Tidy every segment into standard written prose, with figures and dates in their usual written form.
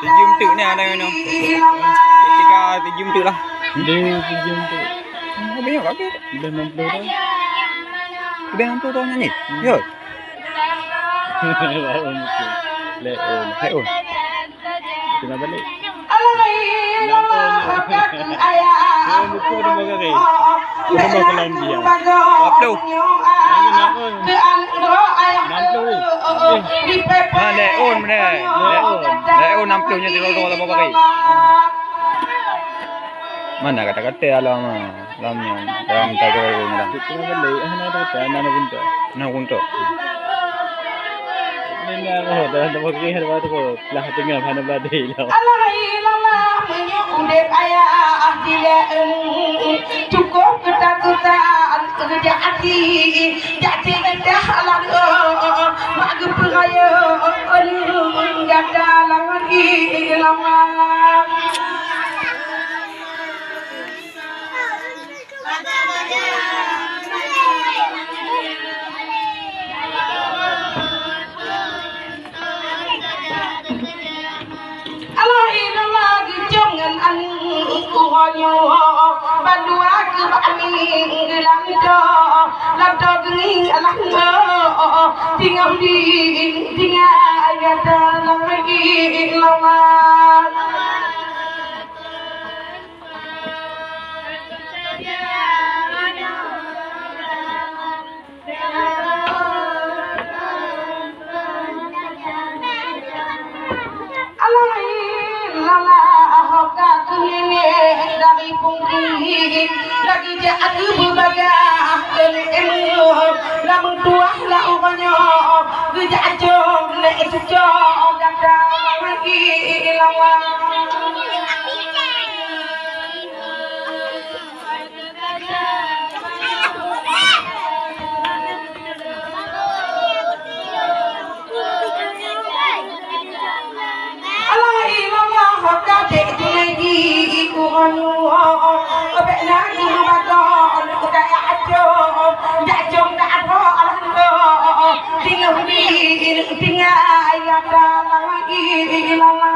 Tijum tu ni ada mana? Ketika tijum tu lah. Dia pinjam tu. Banyak kaki. Dah 60 dah. Udah 60 tahun nyanyi. Ya. Laon tu. Laon. Hai oh. Kena balik. Ayah, buku dah bagari. Dah bakalan dia. Apa tu? Ha, leon mana? Leon 60 nya dirorong dalam kaki. Mana kata-kata alam alamnya dalam tagar dalam. Kena balik. Ana dah tak ana punta. Nah untuk. Ni aku dah bagari ada tu ko. Lah tengah mana badai lah. cukup ketakutan kerja hati jadi dah lalu bagi peraya enggak dalam lagi lama bandua ke bani lamdo lamdo geng alangdo tinggal di tinggal ya dalam lagi lama dari pungki lagi dia aku berbagah dari emu lamun tuah lah ubanyo kerja ajong le sujo gada lagi lawan tinggal di tinggal ya dalam lagi lama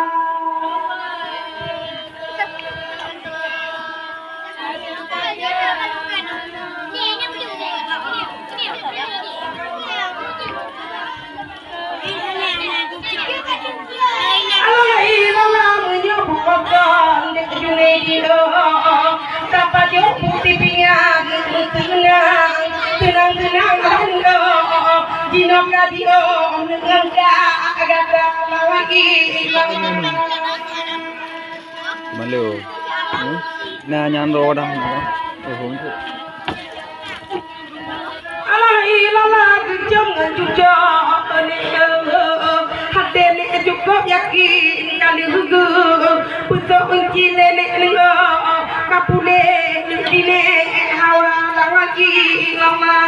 Inokadio nengka agada lagi Malu. Nah nyandro dah. Oh, alai lala jom jujo ni hati ni cukup yakin kali hugu puso unci nenek lengo kapule dine hawa lagi lama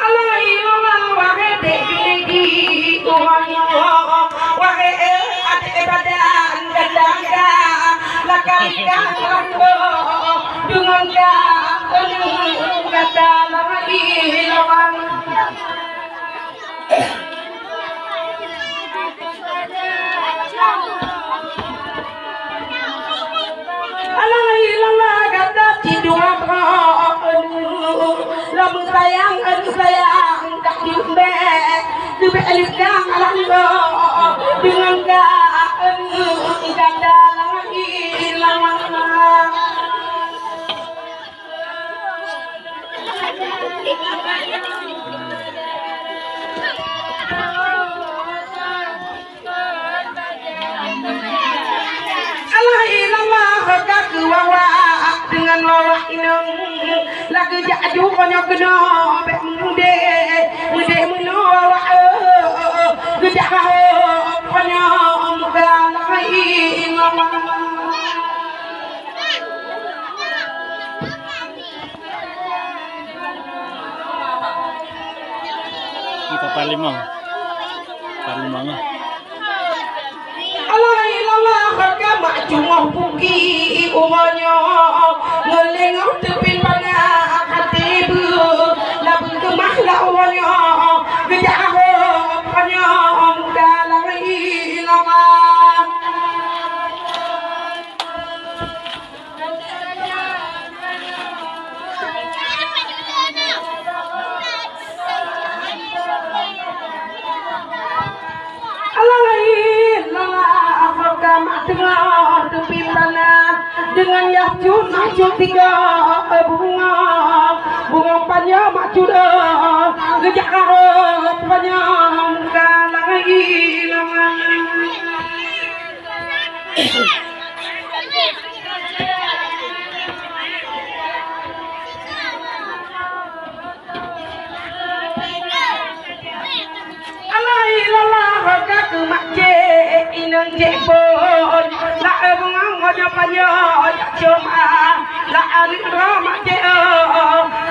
alai lala wahai di tuhanyo wahai ade badan gadangga lakalika lambo dungangga kata lagi lawan alai lala kata tidua lamun sayang tak diumbe dibe elikang alanggo dengan ga ganda lagi lama alai lama hak wawa dengan wawa inang lagi jaju banyak kena mude muno wawa gejak banyak muka lagi mama Kita Palimang. Palimang. alai lala harga mak cuma puki umanya ngelengau tepin pada hati bu labu kemah lawanya gejak banyak muka lagi lama alai lala harga mak tengah tepin pada dengan yahjun yahjun tiga bunga panjang mak sudah gejak panjang muka lagi lama alai lala harga ke mak cek inang cek pun la bunga ngojo panjang cuma la anik mak cek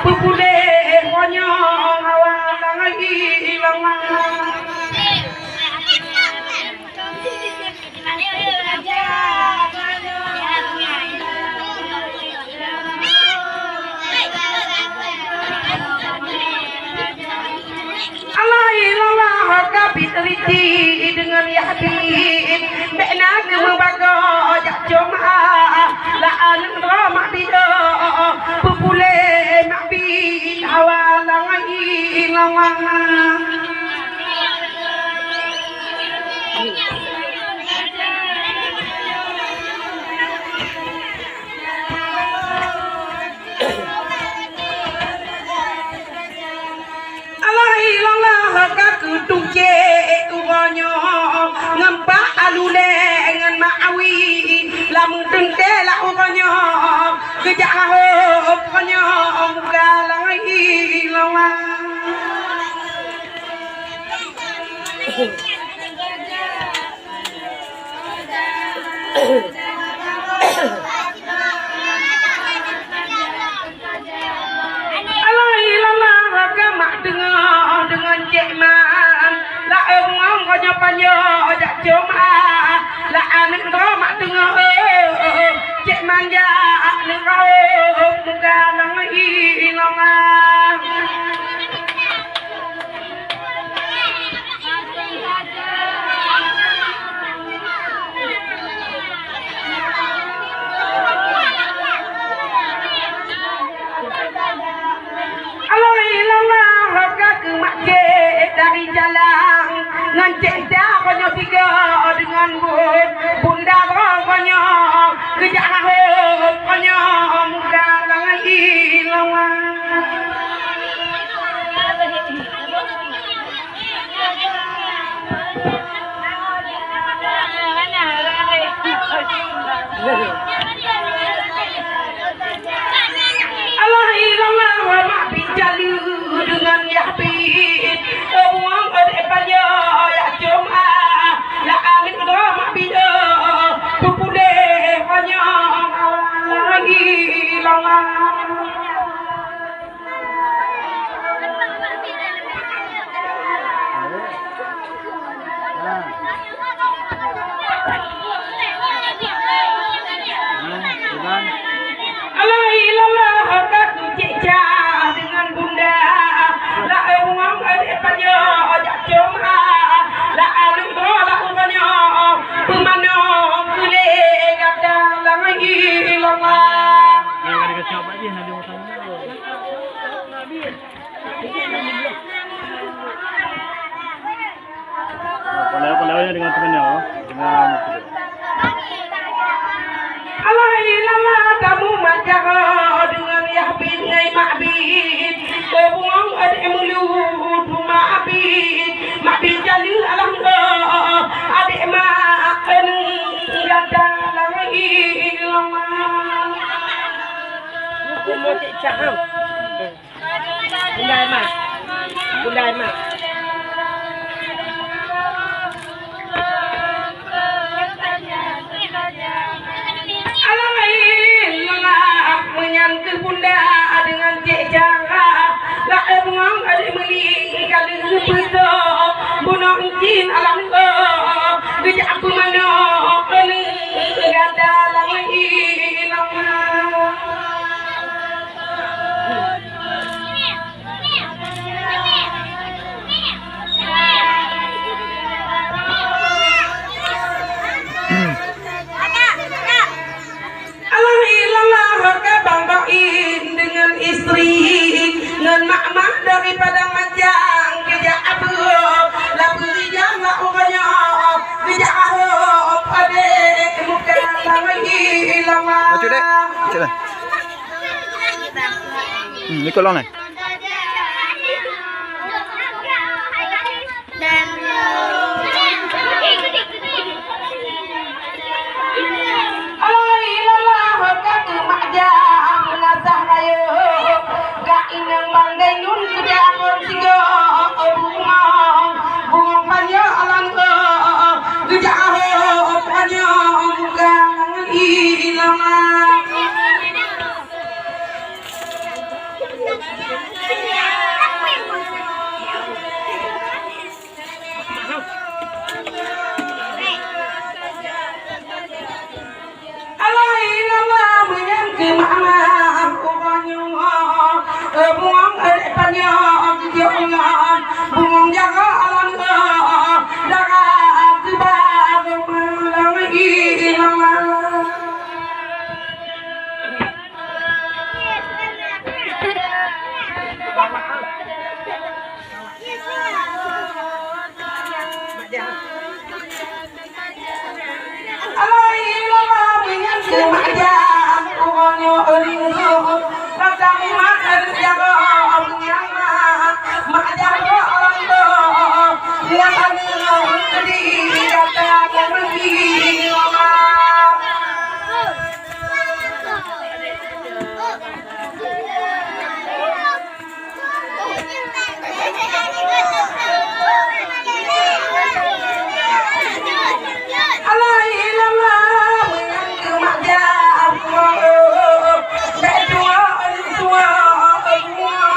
pupule panjang awal lagi lama alai lala harga bitriti dengan yakin bekna membago jak cuma la anak mak bido pupule mak bi awal lagi lama alai lala harga kutuke ubanyo ngampa alule ngan maawi lamun tente la ubanyo gejak ubanyo muka lagi lama alai lala harga mak dengan cek man la ngong kanya panyo jak cuma la anak mak tengah cek manja nengau muka lagi lama alai lala harga ke mak cek dari jalan ngancek dah dengan bunda pokoknya kerja pokoknya muda lagi lawan Allah ilallah wa ma'bi jalu dengan yahbid buang pada ya cuma la amin ro ma'bi pupude hanya lagi ilallah Allah ilallah aku ceca dengan bunda la uang ada pada ajak cuma la alu la umanya pemano kule kata lagi ilallah Dia coba dia nak dia sana. Pandai-pandainya dengan temannya, dengan Allah ilallah kamu macam dengan yahbid ngai ma'bid buang ada mulut ma'bid jalu alam adik makan gada lagi ilallah mau cek cakap bunda mak menyangka bunda dengan cek jangka lah buang ada meli kalau beto bunuh cin alam kerja aku mana gada lagi lama dengan istri dengan mak-mak daripada majang kerja apa lah beri jangan orangnya kerja ahok adik muka lagi lama Baca dek. Baca dah. Ni kolong ni. inang banggai nun kerja akon tiga bunga panya alam kerja panya bukan hilang Allah ilallah menyangka mama buang panya kejolan buang jaga alam jaga kebab malam hilang Allah ilallah menyangka majang orangnya rindu datang makan jaga nyama mak jaga orang yang ada di kata pergi lama Allah ilallah menyangka mak jaga tua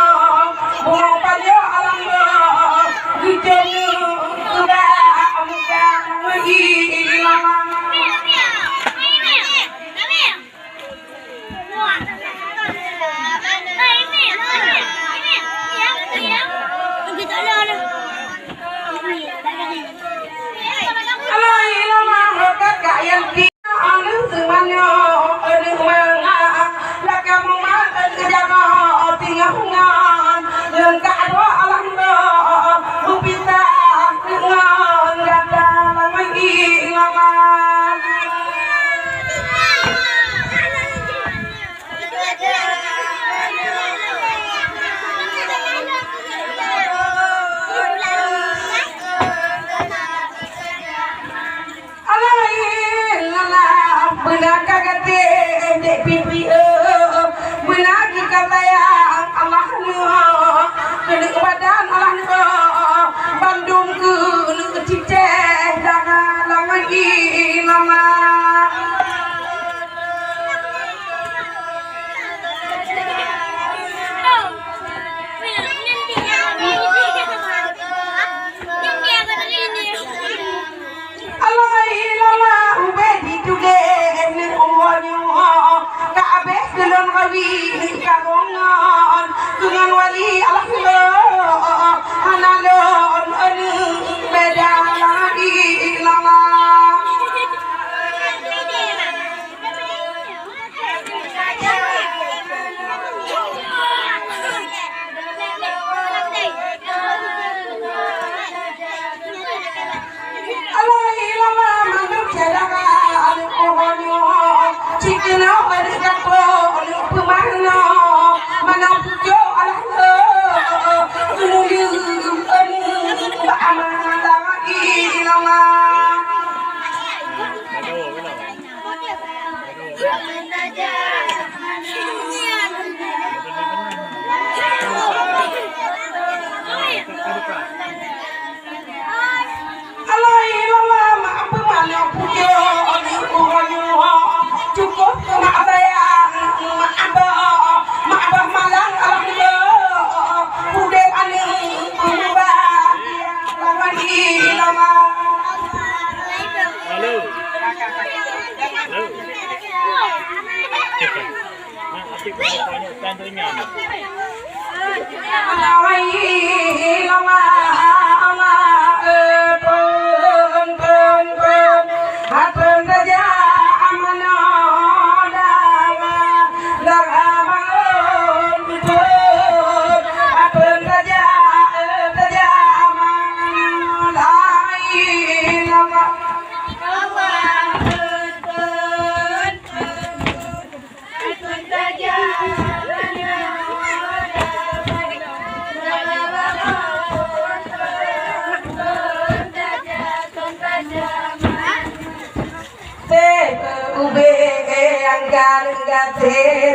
dengan wali kagongan dengan wali Allah analon beda lagi lama cukup maaf saya maaf malang alhamdulillah udah paling berubah lama di lama halo halo aktif tandanya lama lama pun saja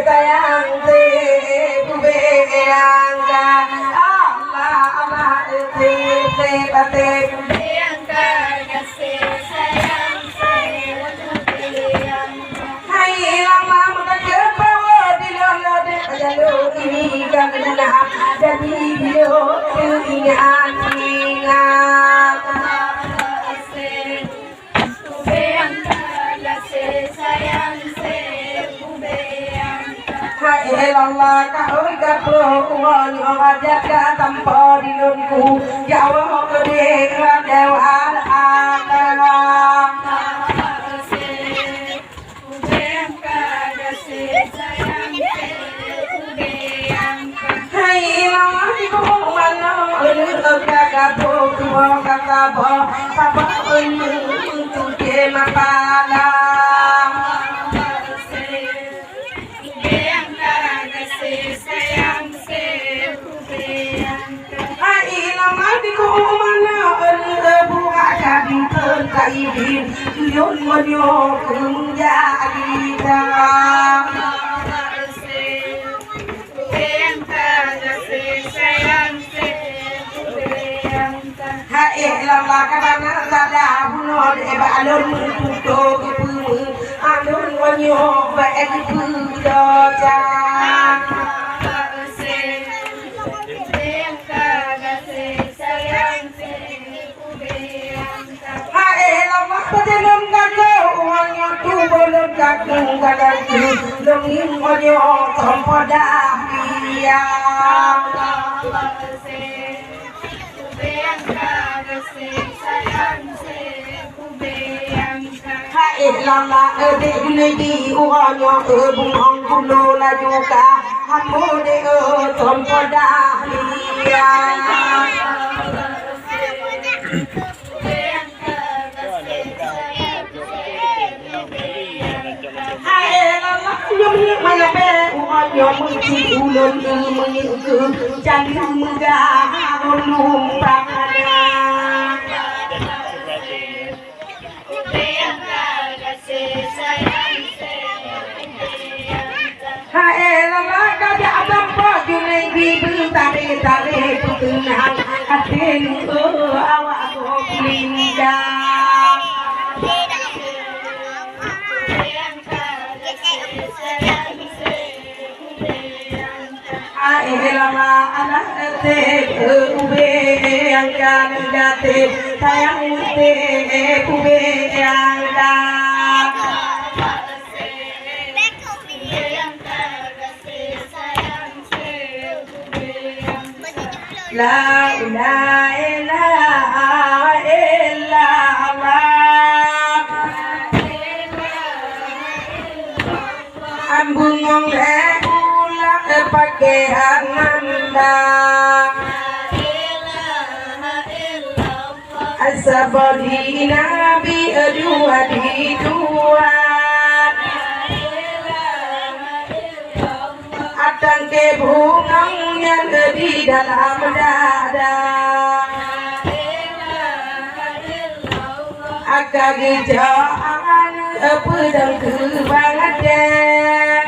sayang ube angga Allah Allah te angga sayang hai lama muda bawa di lono de jalo ini gamna jadi video ini ingat hai Allah kau gapro uang jaga tanpa dilunku jauh gede dewan alam hai Allah ku mana jaga uang kata papa untuk mapala kaibin yon monyo kunjadi ta hai lama kana sada buno de balon muto ku alun monyo ba ku do ja Padenam gagal uangnya tu belum gagal gagal tu dongin mojo tompoda dia. Hai lama ede gunedi uangnya bungong kulo la juga hamode tompoda dia. Yang mesti ulun mengiku jadi muda ulun pakana. Hai lama kaja abang pojulai bibir tarik tarik putunang hati awak kulinda. Lama anak te ube yang kan jate sayang te ube yang dah La ilaha illallah ambung ngong le ulah pakai ananda asabadi nabi dua di dua atang ke bungang yang di dalam dada agak gejaan pedang kebangadan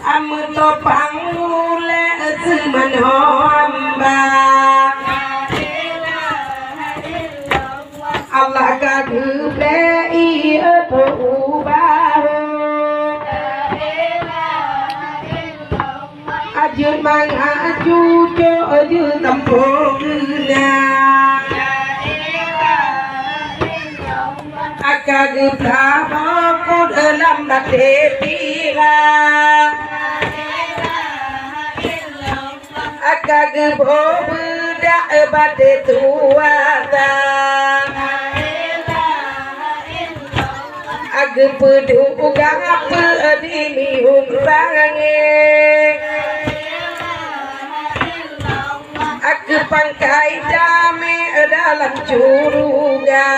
amun topang mule seman hamba Allah kagum lei ubah ajun mang aju jo aju tampungna akag prabo ko dalam bate tira akag bobuda bate tuada ag peduga pedimi umbange ag pangkai dame dalam curuga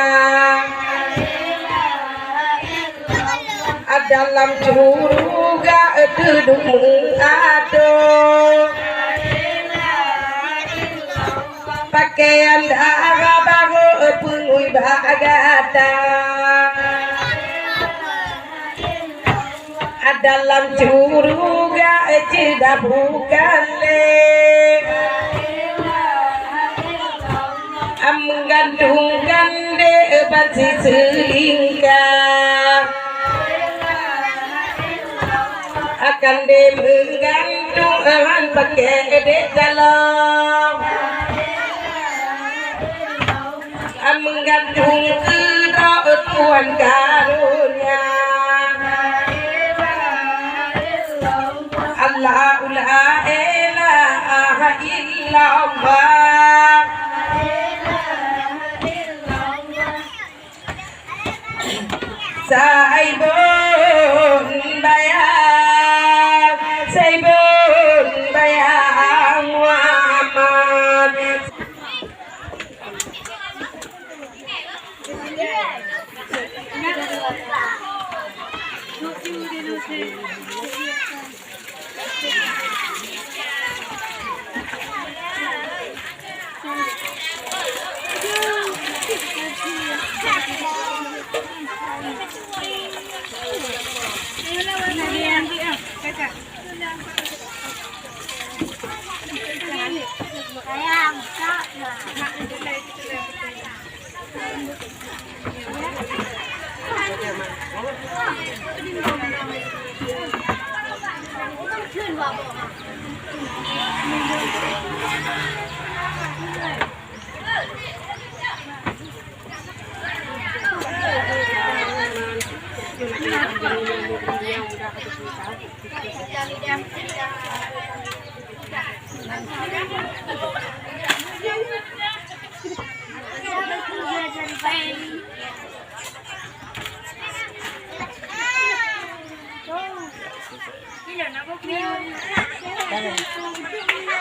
dalam curuga duduk mengado pakaian darah baru pengui bagada dalam curuga tidak bukan le menggantungkan de basi selingkah akan de menggantungkan pakai de dalam menggantung ke Tuhan karunia Allah la ilaha illallah saibun bayang Muhammad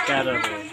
Claro.